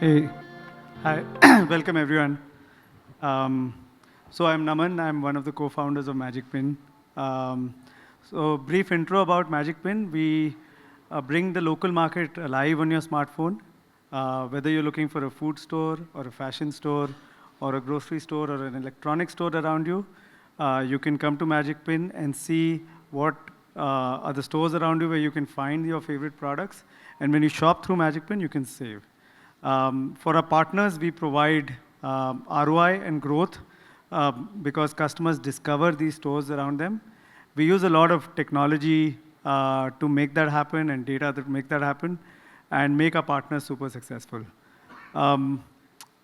Hey, hi, welcome everyone. Um, so I'm Naman, I'm one of the co-founders of Magicpin. Um, so brief intro about Magicpin, we bring the local market alive on your smartphone. Whether you're looking for a food store or a fashion store or a grocery store or an electronic store around you, you can come to Magicpin and see what are the stores around you where you can find your favorite products. And when you shop through Magicpin, you can save. For our partners, we provide ROI and growth because customers discover these stores around them. We use a lot of technology to make that happen and data that make that happen and make our partners super successful. Um,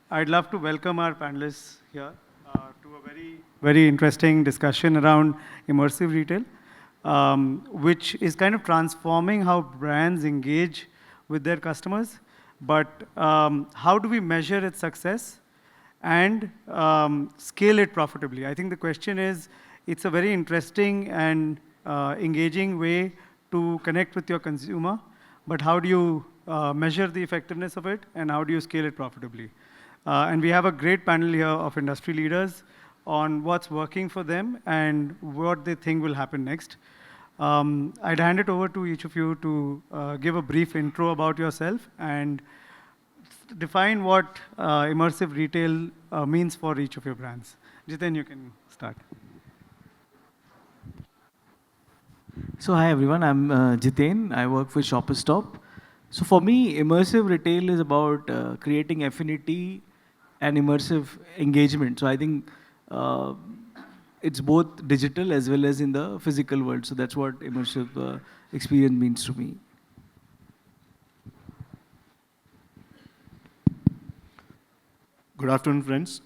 I'd love to welcome our panelists here to a very interesting discussion around immersive retail, which is kind of transforming how brands engage with their customers. But how do we measure its success and scale it profitably? I think the question is, it's a very interesting and engaging way to connect with your consumer, but how do you measure the effectiveness of it and how do you scale it profitably? And we have a great panel here of industry leaders on what's working for them and what they think will happen next. I'd hand it over to each of you to give a brief intro about yourself and define what immersive retail means for each of your brands. Jiten, you can start. So hi everyone, I'm Jiten. I work for Shopper Stop. So for me, immersive retail is about creating affinity and immersive engagement. So I think uh, it's both digital as well as in the physical world. So that's what immersive experience means to me. Good afternoon, friends.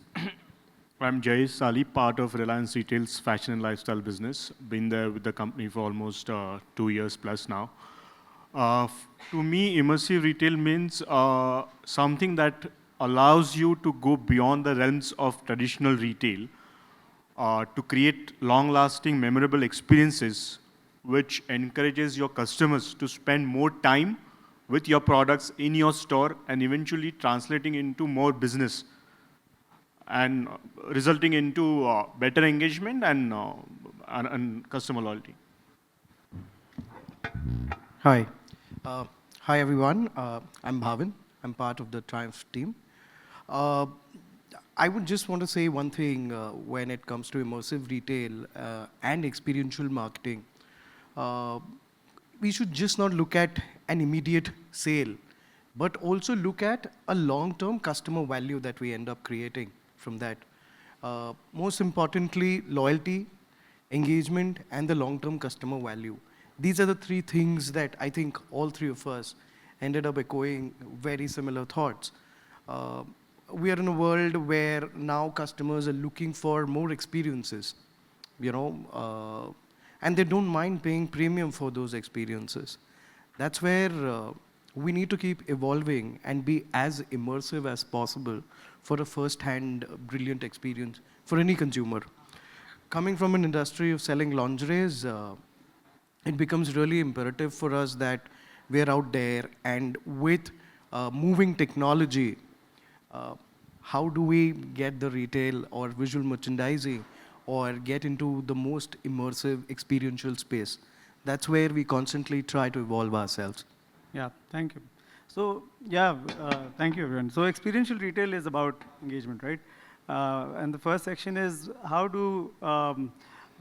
I'm Jayesh, Sali, part of Reliance Retail's fashion and lifestyle business. Been there with the company for almost 2 years plus now. To me, immersive retail means something that allows you to go beyond the realms of traditional retail to create long-lasting, memorable experiences which encourages your customers to spend more time with your products in your store and eventually translating into more business and resulting into better engagement and customer loyalty. Hi. Uh, Hi, everyone. I'm Bhavin. I'm part of the Triumph team. Uh, I would just want to say one thing when it comes to immersive retail and experiential marketing. Uh, we should just not look at an immediate sale, but also look at a long-term customer value that we end up creating from that. Most importantly, loyalty, engagement, and the long-term customer value. These are the three things that I think all three of us ended up echoing very similar thoughts. Uh, we are in a world where now customers are looking for more experiences, you know, and they don't mind paying premium for those experiences. That's where we need to keep evolving and be as immersive as possible for a first-hand brilliant experience for any consumer. Coming from an industry of selling lingeries, it becomes really imperative for us that we're out there and with moving technology, uh, how do we get the retail or visual merchandising or get into the most immersive experiential space? That's where we constantly try to evolve ourselves. Yeah, thank you. So, yeah, thank you, everyone. So, experiential retail is about engagement, right? And the first section is how do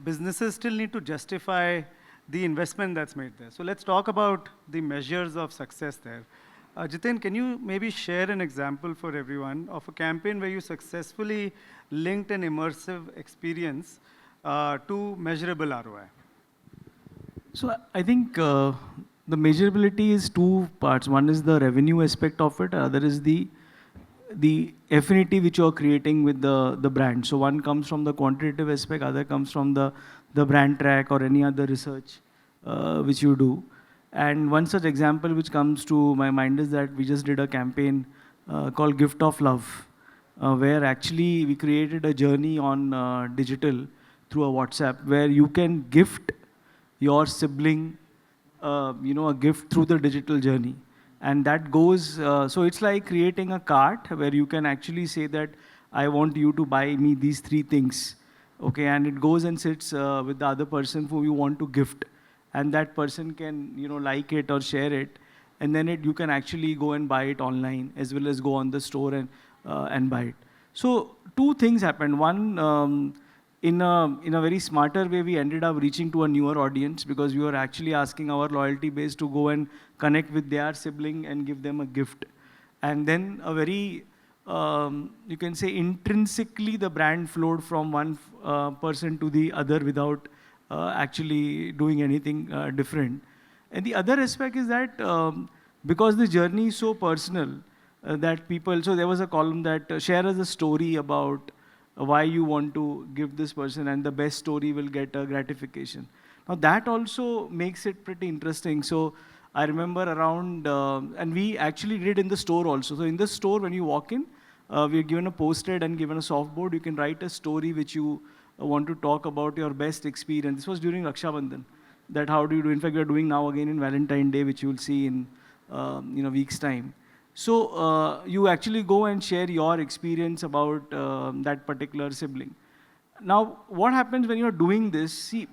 businesses still need to justify the investment that's made there? So, let's talk about the measures of success there. Jitin, can you maybe share an example for everyone of a campaign where you successfully linked an immersive experience to measurable ROI? So I think the measurability is two parts. One is the revenue aspect of it, other is the affinity which you're creating with the brand. So one comes from the quantitative aspect, other comes from the brand track or any other research which you do. And one such example which comes to my mind is that we just did a campaign called Gift of Love, where actually we created a journey on digital through a WhatsApp where you can gift your sibling, a gift through the digital journey. And that goes, so it's like creating a cart where you can actually say that I want you to buy me these 3 things. Okay, and it goes and sits with the other person who you want to gift. And that person can, like it or share it. And then you can actually go and buy it online as well as go on the store and buy it. So 2 things happened. One, in a very smarter way, we ended up reaching to a newer audience because we were actually asking our loyalty base to go and connect with their sibling and give them a gift. And then a very, you can say intrinsically, the brand flowed from one person to the other without actually doing anything different. And the other aspect is that because the journey is so personal, that people, so there was a column that share us a story about why you want to give this person, and the best story will get a gratification. Now that also makes it pretty interesting. So I remember around, and we actually did in the store also. So in the store, when you walk in, we are given a post-it and given a softboard. You can write a story which you want to talk about your best experience. This was during Raksha Bandhan. That how do you do? In fact, we are doing now again in Valentine Day, which you will see in week's time. So you actually go and share your experience about that particular sibling. Now, what happens when you're doing this? See,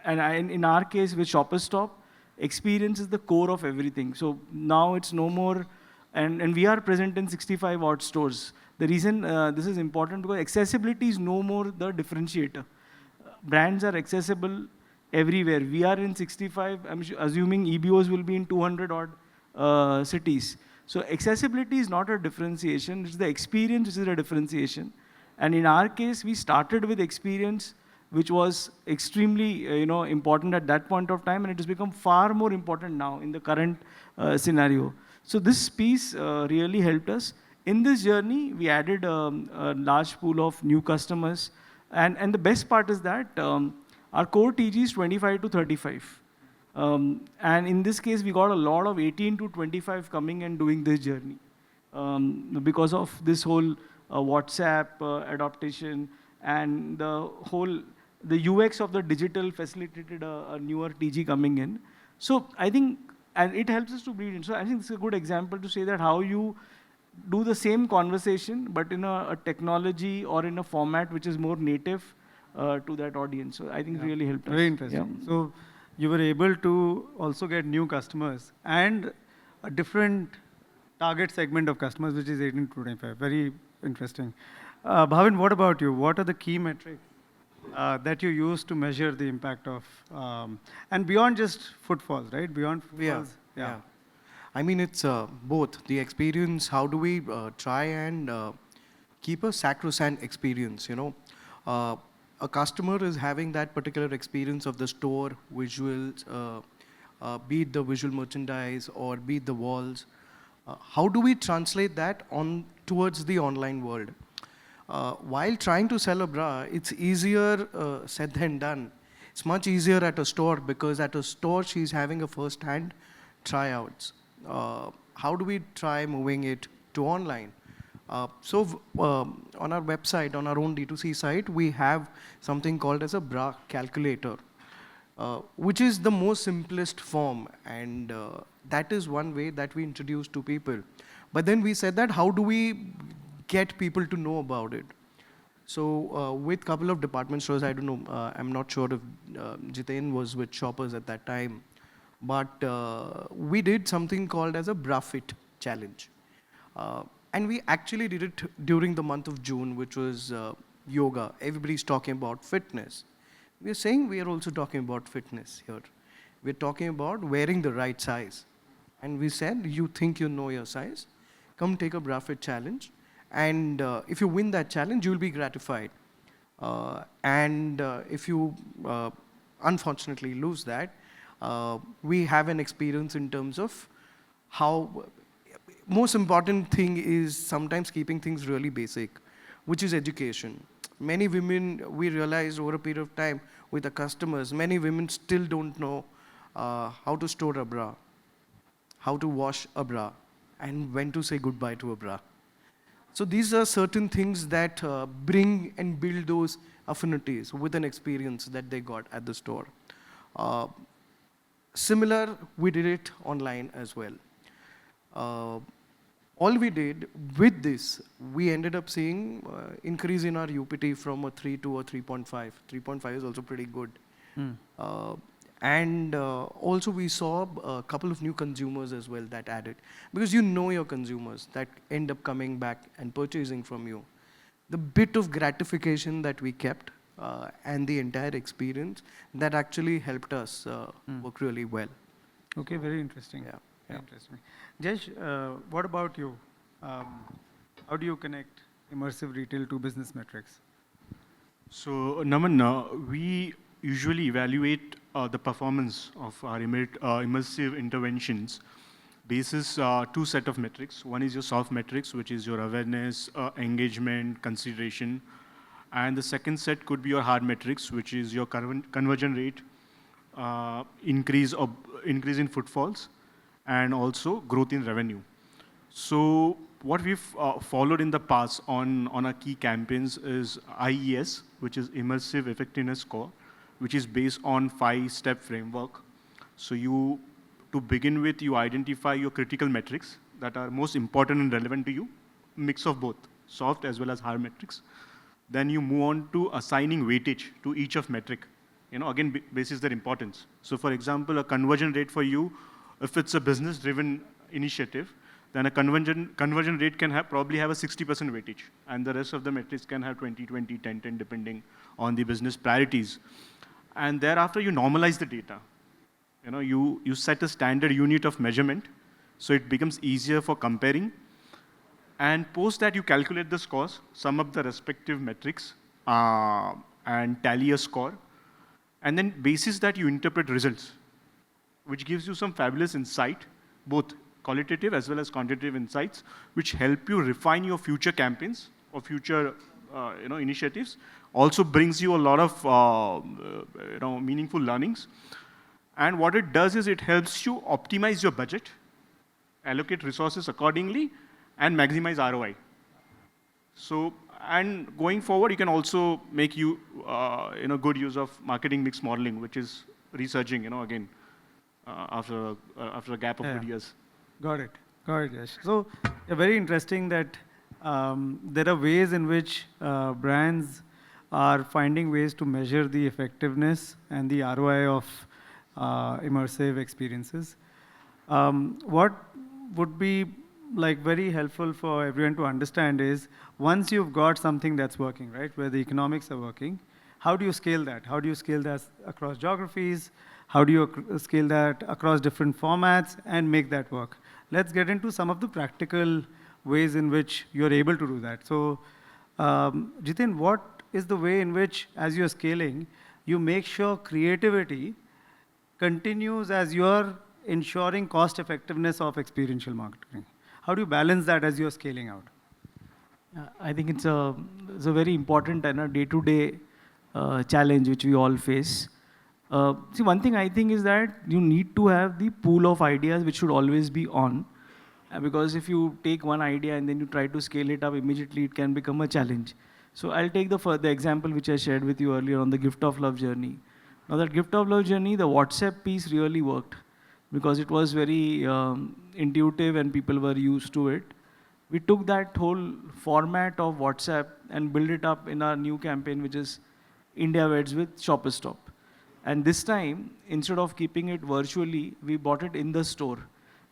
in our case with Shoppers Stop, experience is the core of everything. So now it's no more, and we are present in 65 odd stores. The reason this is important because accessibility is no more the differentiator. Brands are accessible everywhere. We are in 65, I'm assuming EBOs will be in 200 odd cities. So accessibility is not a differentiation, it's the experience which is a differentiation. And in our case, we started with experience, which was extremely important at that point of time, and it has become far more important now in the current scenario. So this piece really helped us. In this journey, we added a large pool of new customers. And the best part is that our core TG is 25 to 35. And in this case, we got a lot of 18 to 25 coming and doing this journey because of this whole WhatsApp adaptation and the UX of the digital facilitated a newer TG coming in. So I think, and it helps us to breed in. So I think this is a good example to say that how you do the same conversation, but in a technology or in a format which is more native to that audience. So I think it really helped us. Very interesting. Yeah. So you were able to also get new customers and a different target segment of customers, which is 18 to 25. Very interesting. Bhavin, what about you? What are the key metrics that you use to measure the impact of, and beyond just footfalls, right? Beyond footfalls. Yeah. I mean, it's both. The experience, how do we try and keep a sacrosanct experience, a customer is having that particular experience of the store, visuals, be it the visual merchandise or be it the walls. How do we translate that on towards the online world? While trying to sell a bra, it's easier said than done. It's much easier at a store because at a store she's having a first-hand tryouts. How do we try moving it to online? So on our website, on our own D2C site, we have something called as a bra calculator, which is the most simplest form. And that is one way that we introduce to people. But then we said that how do we get people to know about it? So with a couple of department stores, I don't know, I'm not sure if Jiten was with Shoppers at that time, but we did something called as a Bra Fit challenge. And we actually did it during the month of June, which was yoga. Everybody's talking about fitness. We're saying we are also talking about fitness here. We're talking about wearing the right size. And we said, you think you know your size? Come take a Bra Fit challenge. And if you win that challenge, you'll be gratified. And if you unfortunately lose that, we have an experience in terms of how most important thing is sometimes keeping things really basic, which is education. Many women, we realized over a period of time with the customers, many women still don't know how to store a bra, how to wash a bra, and when to say goodbye to a bra. So these are certain things that bring and build those affinities with an experience that they got at the store. Similar, we did it online as well. All we did with this, we ended up seeing increase in our UPT from a 3 to a 3.5. 3.5 is also pretty good. Uh, and also we saw a couple of new consumers as well that added. Because you know your consumers that end up coming back and purchasing from you. The bit of gratification that we kept and the entire experience, that actually helped us work really well. Okay, very interesting. Yeah. Very interesting. Jayesh, what about you? How do you connect immersive retail to business metrics? So, Naman, we usually evaluate the performance of our immersive interventions basis two set of metrics. One is your soft metrics, which is your awareness, engagement, consideration. And the second set could be your hard metrics, which is your conversion rate, increase in footfalls, and also growth in revenue. So what we've followed in the past on our key campaigns is IES, which is Immersive Effectiveness Score, which is based on 5-step framework. So to begin with, you identify your critical metrics that are most important and relevant to you, mix of both, soft as well as hard metrics. Then you move on to assigning weightage to each of metric, again, basis their importance. So for example, a conversion rate for you, if it's a business-driven initiative, then a conversion rate can probably have a 60% weightage, and the rest of the metrics can have 20, 20, 10, 10, depending on the business priorities. And thereafter, you normalize the data. You set a standard unit of measurement, so it becomes easier for comparing. And post that, you calculate the scores, sum up the respective metrics, and tally a score. And then basis that, you interpret results, which gives you some fabulous insight, both qualitative as well as quantitative insights, which help you refine your future campaigns or future initiatives. Also brings you a lot of meaningful learnings. And what it does is it helps you optimize your budget, allocate resources accordingly, and maximize ROI. So, and going forward, you can also make good use of marketing mix modeling, which is researching, again, after a gap of good years. Got it, yes. So, very interesting that there are ways in which brands are finding ways to measure the effectiveness and the ROI of immersive experiences. What would be very helpful for everyone to understand is, once you've got something that's working, right, where the economics are working, how do you scale that? How do you scale that across geographies? How do you scale that across different formats and make that work? Let's get into some of the practical ways in which you're able to do that. So, Jiten, what is the way in which, as you're scaling, you make sure creativity continues as you're ensuring cost effectiveness of experiential marketing? How do you balance that as you're scaling out? I think it's a very important and day-to-day challenge which we all face. See, one thing I think is that you need to have the pool of ideas which should always be on. Because if you take one idea and then you try to scale it up immediately, it can become a challenge. So I'll take the example which I shared with you earlier on the gift of love journey. Now that gift of love journey, the WhatsApp piece really worked because it was very intuitive and people were used to it. We took that whole format of WhatsApp and built it up in our new campaign, which is India Weds with Shopper Stop. And this time, instead of keeping it virtually, we bought it in the store,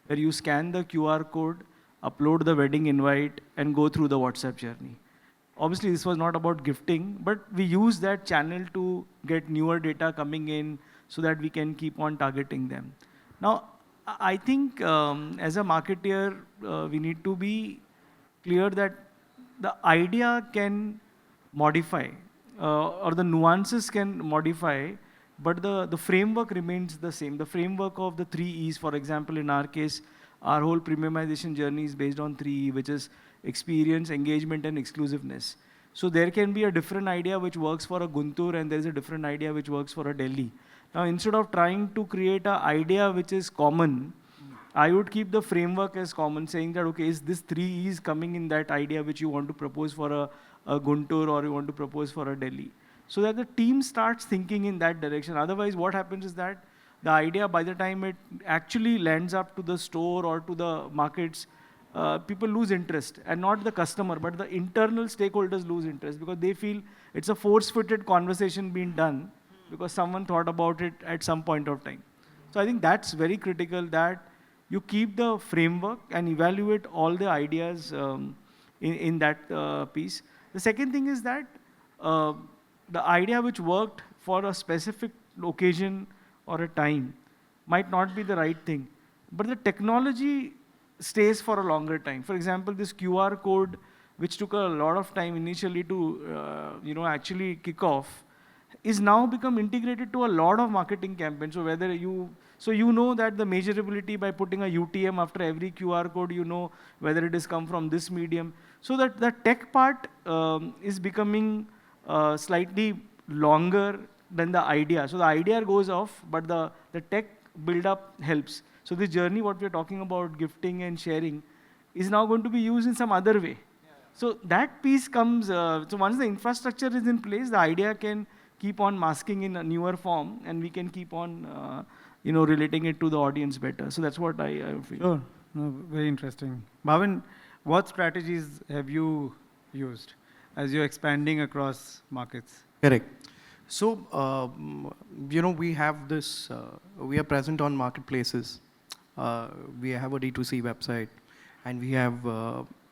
where you scan the QR code, upload the wedding invite, and go through the WhatsApp journey. Obviously, this was not about gifting, but we use that channel to get newer data coming in so that we can keep on targeting them. Now, I think as a marketer, we need to be clear that the idea can modify or the nuances can modify, but the framework remains the same. The framework of the 3 E's, for example, in our case, our whole premiumization journey is based on 3 E, which is experience, engagement, and exclusiveness. So there can be a different idea which works for a Guntur, and there's a different idea which works for a Delhi. Now, instead of trying to create an idea which is common, I would keep the framework as common, saying that, okay, is this 3 E's coming in that idea which you want to propose for a Guntur or you want to propose for a Delhi? So that the team starts thinking in that direction. Otherwise, what happens is that the idea by the time it actually lands up to the store or to the markets, people lose interest, and not the customer, but the internal stakeholders lose interest because they feel it's a force-fitted conversation being done because someone thought about it at some point of time. So I think that's very critical that you keep the framework and evaluate all the ideas in that piece. The second thing is that uh, the idea which worked for a specific occasion or a time might not be the right thing, but the technology stays for a longer time. For example, this QR code, which took a lot of time initially to actually kick off, is now become integrated to a lot of marketing campaigns. So you know that the measurability by putting a UTM after every QR code, you know whether it has come from this medium. So that the tech part is becoming slightly longer than the idea. So the idea goes off, but the tech build up helps. So this journey, what we're talking about, gifting and sharing, is now going to be used in some other way. So that piece comes, so once the infrastructure is in place, the idea can keep on masking in a newer form, and we can keep on, relating it to the audience better. So that's what I feel. Sure. No, very interesting. Bhavin, what strategies have you used as you're expanding across markets? Correct. So, we have this, we are present on marketplaces. We have a D2C website, and we have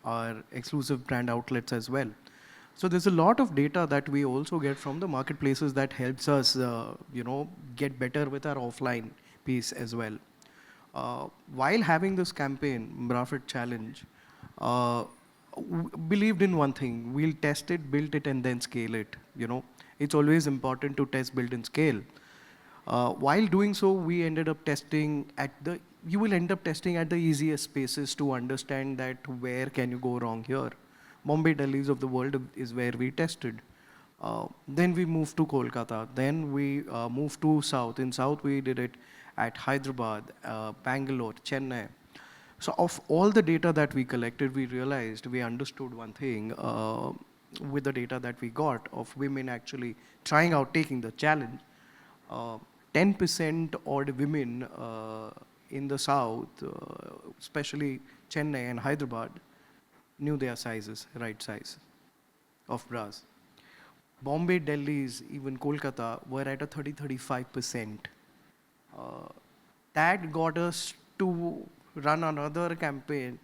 our exclusive brand outlets as well. So there's a lot of data that we also get from the marketplaces that helps us, get better with our offline piece as well. While having this campaign, Braffett Challenge, believed in one thing: we'll test it, build it, and then scale it. It's always important to test, build, and scale. While doing so, we ended up testing you will end up testing at the easiest spaces to understand that where can you go wrong here. Bombay, Delhi's of the world is where we tested. Then we moved to Kolkata. Then we moved to South. In South, we did it at Hyderabad, Bangalore, Chennai. So of all the data that we collected, we understood one thing with the data that we got of women actually trying out, taking the challenge. 10% odd women in the South, especially Chennai and Hyderabad, knew their sizes, right size of bras. Bombay, Delhi's, even Kolkata were at a 30-35%. That got us to run another campaign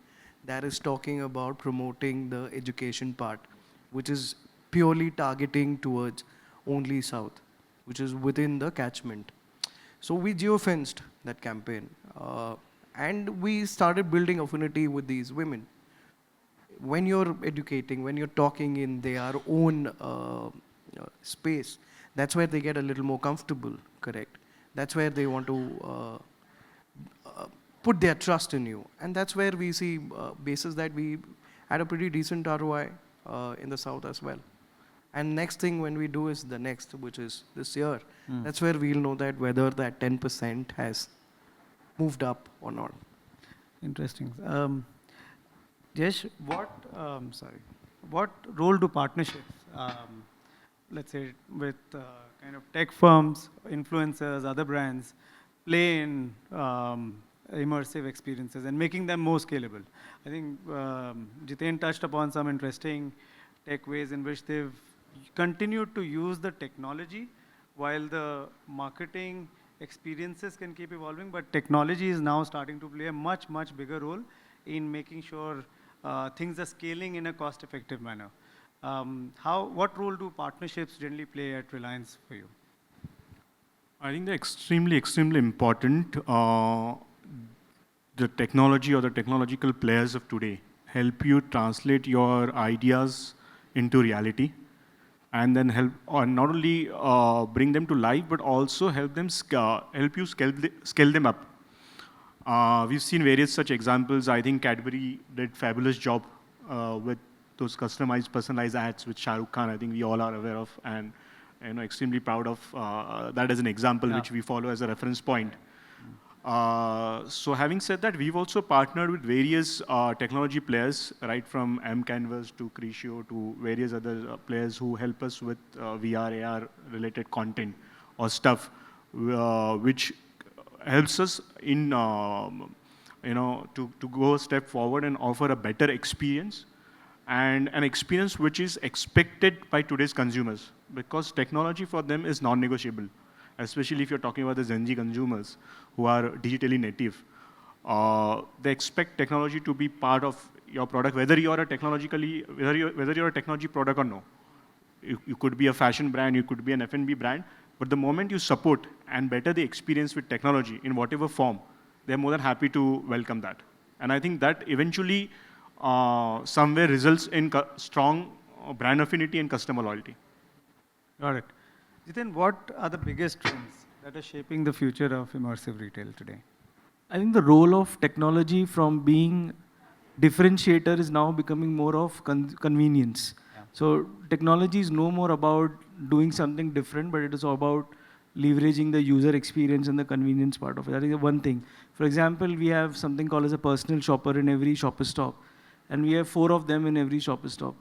that is talking about promoting the education part, which is purely targeting towards only South, which is within the catchment. So we geofenced that campaign, and we started building affinity with these women. When you're educating, when you're talking in their own space, that's where they get a little more comfortable, correct? That's where they want to put their trust in you. And that's where we see bases that we had a pretty decent ROI in the South as well. And next thing when we do is the next, which is this year. That's where we'll know that whether that 10% has moved up or not. Interesting. Jayesh, what role do partnerships, let's say with kind of tech firms, influencers, other brands, play in immersive experiences and making them more scalable? I think Jiten touched upon some interesting tech ways in which they've continued to use the technology while the marketing experiences can keep evolving, but technology is now starting to play a much, much bigger role in making sure things are scaling in a cost-effective manner. What role do partnerships generally play at Reliance for you? I think they're extremely, extremely important. The technology or the technological players of today help you translate your ideas into reality, and then help, or not only bring them to life, but also help you scale them up. We've seen various such examples. I think Cadbury did fabulous job with those customized, personalized ads with Shah Rukh Khan. I think we all are aware of, and extremely proud of that as an example, which we follow as a reference point. So having said that, we've also partnered with various technology players, right from mCanvas to Crescio to various other players who help us with VR, AR related content or stuff, which helps us in to go a step forward and offer a better experience, and an experience which is expected by today's consumers, because technology for them is non-negotiable, especially if you're talking about the Gen Z consumers who are digitally native. They expect technology to be part of your product, whether you're a technology product or no. You could be a fashion brand, you could be an F&B brand, but the moment you support and better the experience with technology in whatever form, they're more than happy to welcome that. And I think that eventually somewhere results in strong brand affinity and customer loyalty. Got it. Jiten, what are the biggest trends that are shaping the future of immersive retail today? I think the role of technology from being differentiator is now becoming more of convenience. Yeah. So technology is no more about doing something different, but it is about leveraging the user experience and the convenience part of it. That is one thing. For example, we have something called as a personal shopper in every shopper stop, and we have 4 of them in every shopper stop.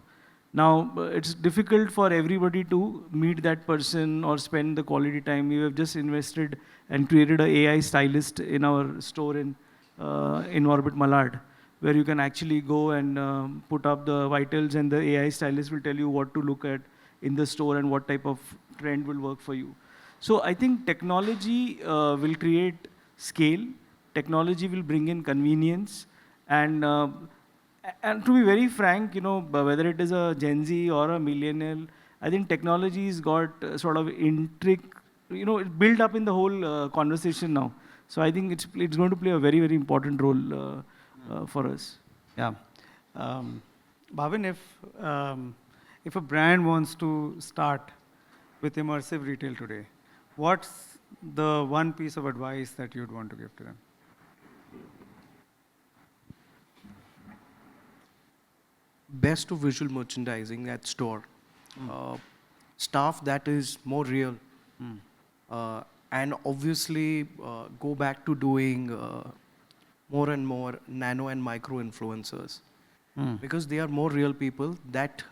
Now, it's difficult for everybody to meet that person or spend the quality time. We have just invested and created an AI stylist in our store in Orbit Malad, where you can actually go and put up the vitals, and the AI stylist will tell you what to look at in the store and what type of trend will work for you. So I think technology will create scale. Technology will bring in convenience, and to be very frank, whether it is a Gen Z or a millennial, I think technology's got sort of it's built up in the whole conversation now. So I think it's going to play a very, very important role for us. Yeah. Bhavin, if a brand wants to start with immersive retail today, what's the one piece of advice that you'd want to give to them? Best of visual merchandising at store. Staff that is more real. And obviously go back to doing more and more nano and micro influencers. Because they are more real people that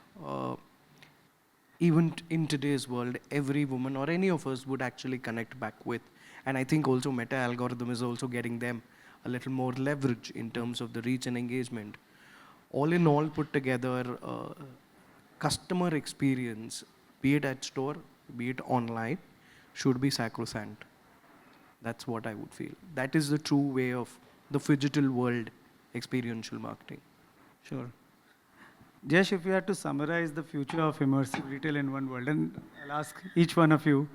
even in today's world, every woman or any of us would actually connect back with. And I think also meta algorithm is also getting them a little more leverage in terms of the reach and engagement. All in all, put together, customer experience, be it at store, be it online, should be sacrosanct. That's what I would feel. That is the true way of the phygital world, experiential marketing. Sure. Jayesh, if you had to summarize the future of immersive retail in one word, and I'll ask each one of you,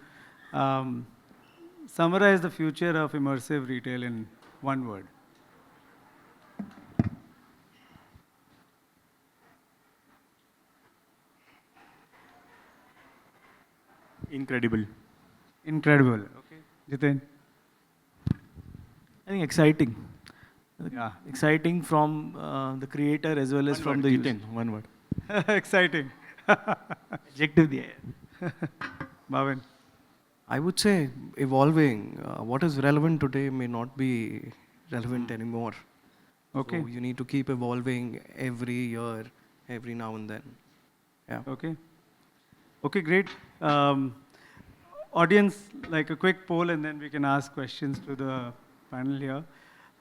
summarize the future of immersive retail in one word. Incredible. Incredible. Okay. Jiten? I think exciting. Yeah. Exciting from the creator as well as from the user. One word. Exciting. Adjective diya hai. Bhavin? I would say evolving. What is relevant today may not be relevant anymore. Okay. So you need to keep evolving every year, every now and then. Yeah. Okay. Okay, great. Audience, like a quick poll, and then we can ask questions to the panel here.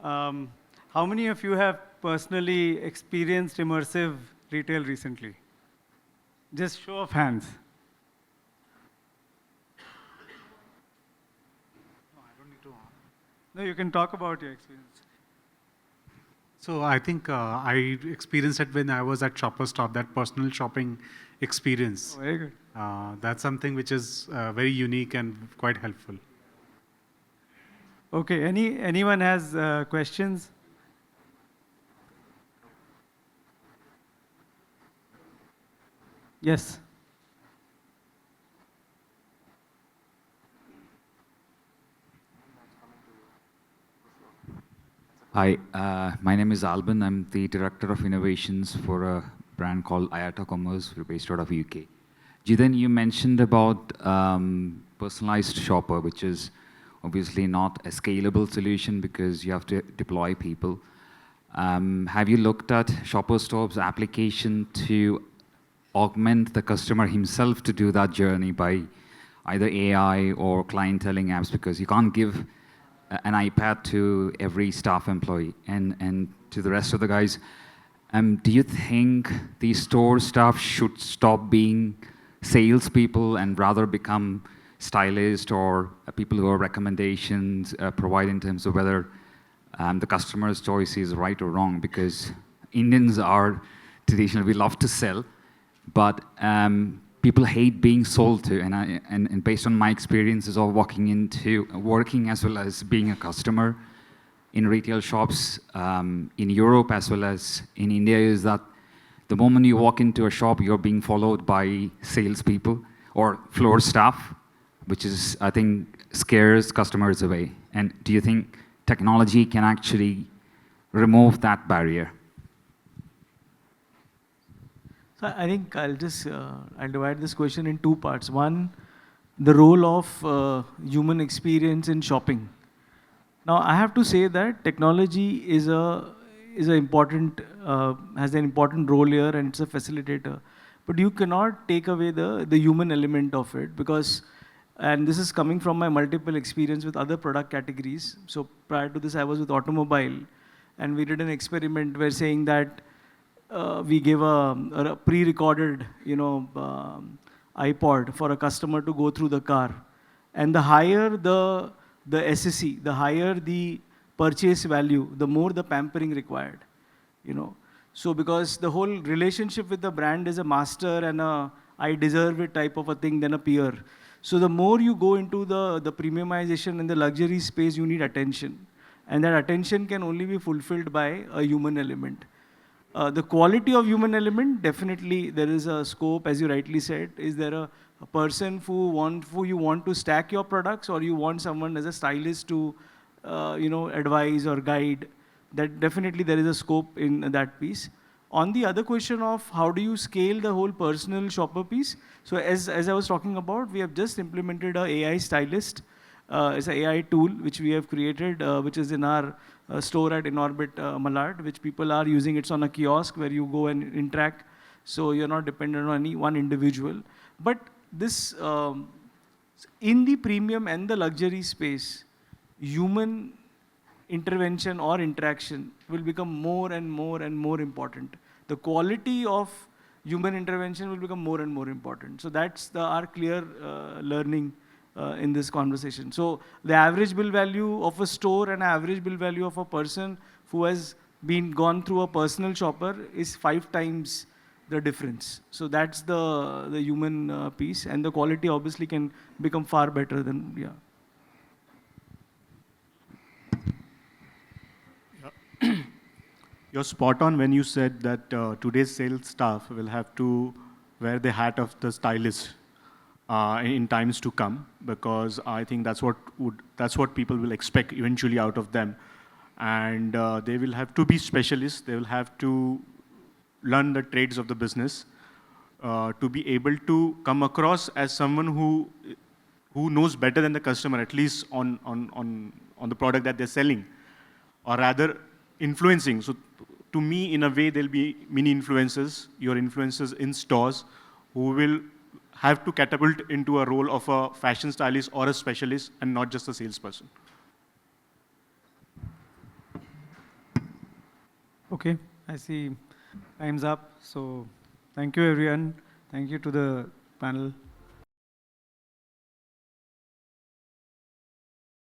How many of you have personally experienced immersive retail recently? Just show of hands. No, I don't need to. No, you can talk about your experience. So I think I experienced it when I was at Shopper Stop, that personal shopping experience. Oh, very good. That's something which is very unique and quite helpful. Okay, anyone has questions? Yes. Hi, my name is Alban. I'm the Director of Innovations for a brand called IATA Commerce. We're based out of UK. Jiten, you mentioned about personalized shopper, which is obviously not a scalable solution because you have to deploy people. Have you looked at Shopper Stop's application to augment the customer himself to do that journey by either AI or clienteling apps? Because you can't give an iPad to every staff employee and to the rest of the guys. Do you think the store staff should stop being salespeople and rather become stylists or people who are recommendations provide in terms of whether the customer's choice is right or wrong? Because Indians are traditionally, we love to sell, but people hate being sold to. And based on my experiences of working as well as being a customer in retail shops in Europe as well as in India, is that the moment you walk into a shop, you're being followed by salespeople or floor staff, which is, I think, scares customers away. And do you think technology can actually remove that barrier? So I think I'll divide this question in two parts. One, the role of human experience in shopping. Now, I have to say that technology has an important role here, and it's a facilitator. But you cannot take away the human element of it, because, and this is coming from my multiple experience with other product categories. So prior to this, I was with automobile, and we did an experiment where saying that we gave a pre-recorded, iPod for a customer to go through the car, and the higher the SSE, the higher the purchase value, the more the pampering required, So because the whole relationship with the brand is a master and a I deserve it type of a thing than a peer. So the more you go into the premiumization and the luxury space, you need attention. And that attention can only be fulfilled by a human element. The quality of human element, definitely there is a scope, as you rightly said. Is there a person who you want to stack your products, or you want someone as a stylist to advise or guide? That definitely there is a scope in that piece. On the other question of how do you scale the whole personal shopper piece, so as I was talking about, we have just implemented a AI stylist. It's an AI tool which we have created, which is in our store at Inorbit Malad, which people are using. It's on a kiosk where you go and interact, so you're not dependent on any one individual. But this, in the premium and the luxury space, human intervention or interaction will become more and more and more important. The quality of human intervention will become more and more important. So that's our clear learning in this conversation. So the average bill value of a store and average bill value of a person who has gone through a personal shopper is 5 times the difference. So that's the human piece, and the quality obviously can become far better than, You're spot on when you said that today's sales staff will have to wear the hat of the stylist in times to come, because I think that's what people will expect eventually out of them, and they will have to be specialists. They will have to learn the trades of the business to be able to come across as someone who knows better than the customer, at least on the product that they're selling, or rather influencing. So to me, in a way, there'll be mini influencers, your influencers in stores, who will have to catapult into a role of a fashion stylist or a specialist and not just a salesperson. Okay, I see time's up. So thank you, everyone. Thank you to the panel.